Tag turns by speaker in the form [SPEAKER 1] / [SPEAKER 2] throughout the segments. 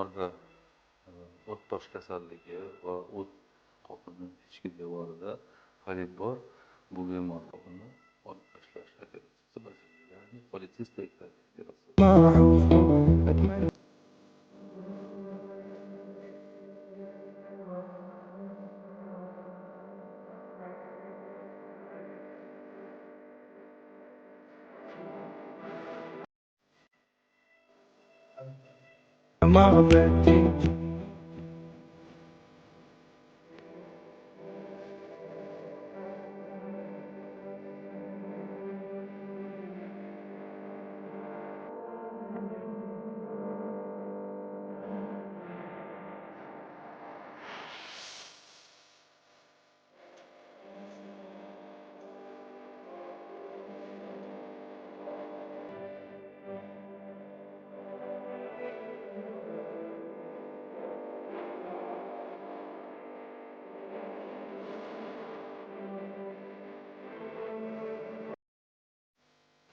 [SPEAKER 1] bemorda o't tosh kasalligi va o't qopini ichki devorida polip bor. Bu bemor qopini olib tashlash operatsiyasi bajariladi. Ya'ni polisistektomiya operatsiyasi.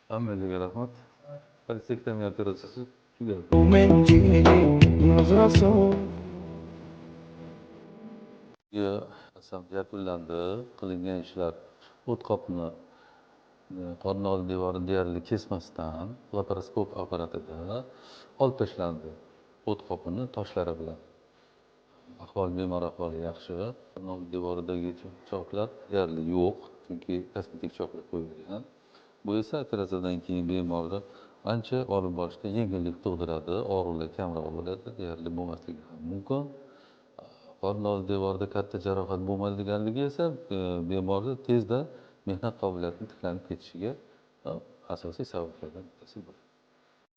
[SPEAKER 1] Hammaga rahmat. Polistektomiya operatsiyasi tugadi. Yakunlandi. Qilingan ishlar o't qopini qorin oldi devorini deyarli kesmasdan laparoskop apparatida olib tashlandi. O't qopini toshlari bilan. Bemor ahvoli yaxshi. Qorin oldi devoridagi choklar deyarli yo'q, chunki kosmetik choklar qo'yilgan. Bu esa operatsiyadan keyin bemorda ancha olib borishda yengillik tug'diradi, og'riqlar kamroq bo'ladi, deyarli bo'lmasligi ham mumkin. Qorin oldi devorida katta jarohat bo'lmaganligi esa bemorda tezda mehnat qobiliyatining tiklanib ketishiga asosiy sabablardan birisi bo'ladi.